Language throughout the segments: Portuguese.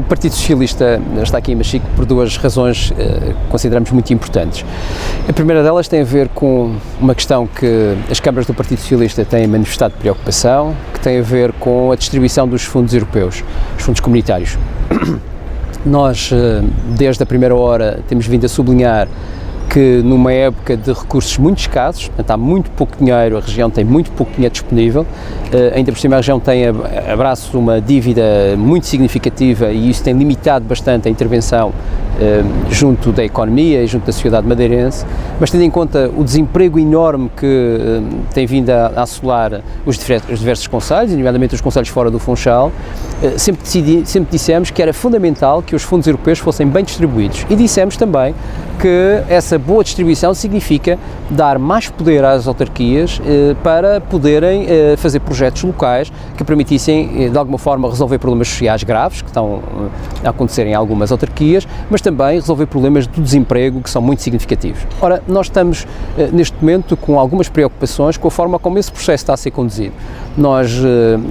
O Partido Socialista está aqui em Machico por duas razões que consideramos muito importantes. A primeira delas tem a ver com uma questão que as câmaras do Partido Socialista têm manifestado preocupação, que tem a ver com a distribuição dos fundos europeus, os fundos comunitários. Nós, desde a primeira hora, temos vindo a sublinhar que numa época de recursos muito escassos, portanto há muito pouco dinheiro, a região tem muito pouco dinheiro disponível, ainda por cima a região abraça uma dívida muito significativa e isso tem limitado bastante a intervenção junto da economia e junto da sociedade madeirense, mas tendo em conta o desemprego enorme que tem vindo a assolar os diversos concelhos, nomeadamente os concelhos fora do Funchal, sempre dissemos que era fundamental que os fundos europeus fossem bem distribuídos e dissemos também que essa boa distribuição significa dar mais poder às autarquias para poderem fazer projetos locais que permitissem, de alguma forma, resolver problemas sociais graves que estão a acontecer em algumas autarquias, mas também resolver problemas do desemprego que são muito significativos. Ora, nós estamos, neste momento, com algumas preocupações com a forma como esse processo está a ser conduzido. Nós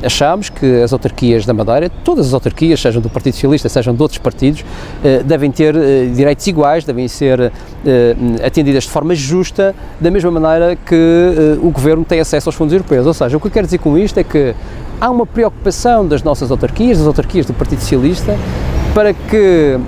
achamos que as autarquias da Madeira, todas as autarquias, sejam do Partido Socialista, sejam de outros partidos, devem ter direitos iguais, devem ser atendidas de forma justa, da mesma maneira que o Governo tem acesso aos fundos europeus. Ou seja, o que eu quero dizer com isto é que há uma preocupação das nossas autarquias, das autarquias do Partido Socialista, para que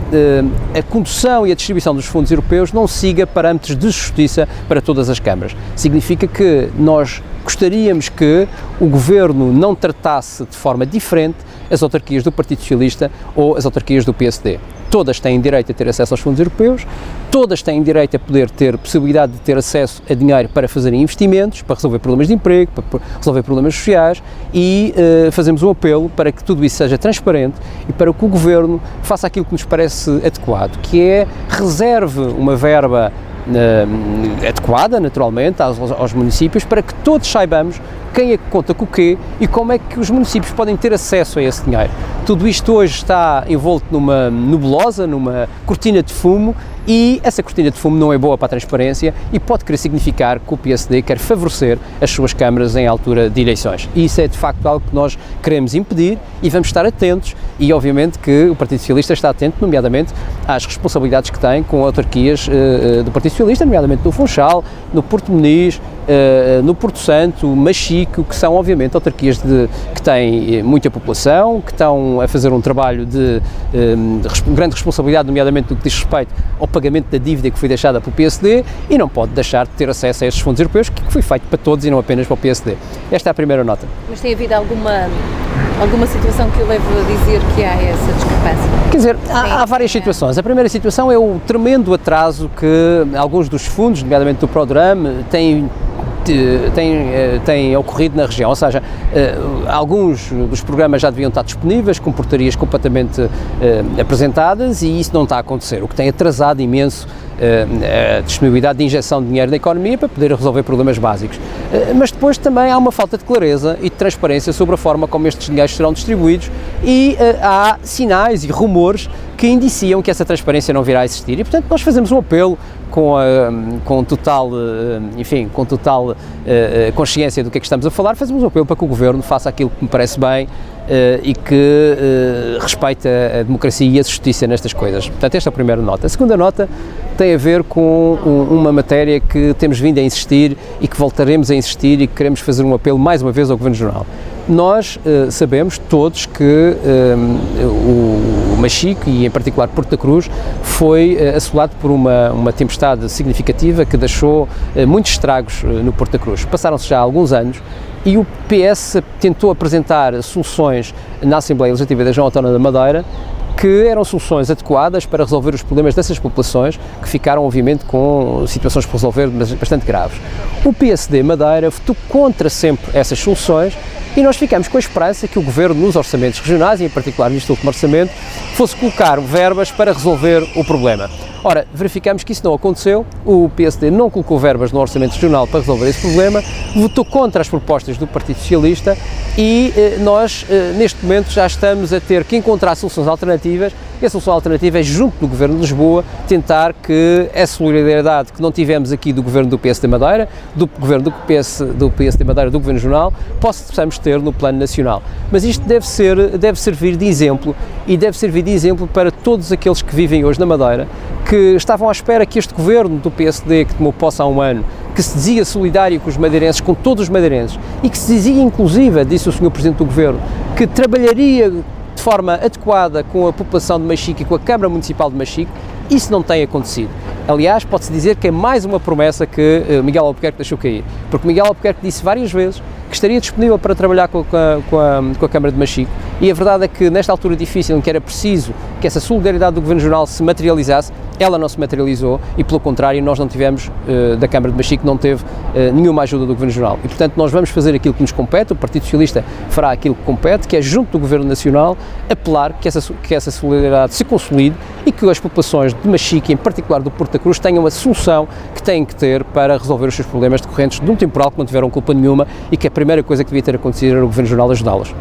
a condução e a distribuição dos fundos europeus não siga parâmetros de justiça para todas as câmaras. Significa que nós gostaríamos que o Governo não tratasse de forma diferente as autarquias do Partido Socialista ou as autarquias do PSD. Todas têm direito a ter acesso aos fundos europeus, todas têm direito a poder ter possibilidade de ter acesso a dinheiro para fazerem investimentos, para resolver problemas de emprego, para resolver problemas sociais e fazemos um apelo para que tudo isso seja transparente e para que o Governo faça aquilo que nos parece adequado, que é reserve uma verba adequada, naturalmente, aos municípios, para que todos saibamos quem é que conta com o quê e como é que os municípios podem ter acesso a esse dinheiro. Tudo isto hoje está envolto numa nebulosa, numa cortina de fumo, e essa cortina de fumo não é boa para a transparência e pode querer significar que o PSD quer favorecer as suas câmaras em altura de eleições. E isso é de facto algo que nós queremos impedir e vamos estar atentos e obviamente que o Partido Socialista está atento, nomeadamente, às responsabilidades que tem com autarquias do Partido Socialista, nomeadamente no Funchal, no Porto Muniz, no Porto Santo, Machico, que são obviamente autarquias que têm muita população, que estão a fazer um trabalho de grande responsabilidade, nomeadamente no que diz respeito ao pagamento da dívida que foi deixada pelo PSD e não pode deixar de ter acesso a estes fundos europeus, que foi feito para todos e não apenas para o PSD. Esta é a primeira nota. Mas tem havido alguma situação que o leve a dizer que há essa discrepância? Quer dizer, há várias situações. A primeira situação é o tremendo atraso que alguns dos fundos, nomeadamente do Prodram, têm ocorrido na região, ou seja, alguns dos programas já deviam estar disponíveis, com portarias completamente apresentadas e isso não está a acontecer, o que tem atrasado imenso a disponibilidade de injeção de dinheiro na economia para poder resolver problemas básicos. Mas depois também há uma falta de clareza e de transparência sobre a forma como estes dinheiros serão distribuídos e há sinais e rumores que indiciam que essa transparência não virá a existir e, portanto, nós fazemos um apelo com total consciência do que é que estamos a falar, fazemos um apelo para que o Governo faça aquilo que me parece bem e que respeite a democracia e a justiça nestas coisas. Portanto, esta é a primeira nota. A segunda nota tem a ver com uma matéria que temos vindo a insistir e que voltaremos a insistir e que queremos fazer um apelo mais uma vez ao Governo Regional. Nós sabemos todos que o Machico e em particular Porto da Cruz foi assolado por uma tempestade significativa que deixou muitos estragos no Porto da Cruz. Passaram-se já alguns anos e o PS tentou apresentar soluções na Assembleia Legislativa da Região Autónoma da Madeira que eram soluções adequadas para resolver os problemas dessas populações que ficaram, obviamente, com situações por resolver bastante graves. O PSD Madeira votou contra sempre essas soluções e nós ficamos com a esperança que o Governo, nos orçamentos regionais e em particular neste último orçamento, fosse colocar verbas para resolver o problema. Ora, verificamos que isso não aconteceu, o PSD não colocou verbas no Orçamento Regional para resolver esse problema, votou contra as propostas do Partido Socialista e nós, neste momento, já estamos a ter que encontrar soluções alternativas E a solução alternativa é, junto do Governo de Lisboa, tentar que a solidariedade que não tivemos aqui do Governo do PSD Madeira, do Governo do PSD Madeira, do Governo Regional, possamos ter no plano nacional. Mas isto deve servir de exemplo, e deve servir de exemplo para todos aqueles que vivem hoje na Madeira, que estavam à espera que este Governo do PSD, que tomou posse há um ano, que se dizia solidário com os madeirenses, com todos os madeirenses, e que se dizia, inclusive, disse o Sr. Presidente do Governo, que trabalharia de forma adequada com a população de Machico e com a Câmara Municipal de Machico, isso não tem acontecido. Aliás, pode-se dizer que é mais uma promessa que Miguel Albuquerque deixou cair, porque Miguel Albuquerque disse várias vezes que estaria disponível para trabalhar com a Câmara de Machico, e a verdade é que nesta altura difícil em que era preciso que essa solidariedade do Governo Regional se materializasse, ela não se materializou e, pelo contrário, nós não tivemos, da Câmara de Machico, não teve nenhuma ajuda do Governo Regional. E, portanto, nós vamos fazer aquilo que nos compete, o Partido Socialista fará aquilo que compete, que é, junto do Governo Nacional, apelar que essa solidariedade se consolide e que as populações de Machico, em particular do Porto da Cruz, tenham a solução que têm que ter para resolver os seus problemas decorrentes de um temporal que não tiveram culpa nenhuma e que a primeira coisa que devia ter acontecido era o Governo Regional ajudá-los.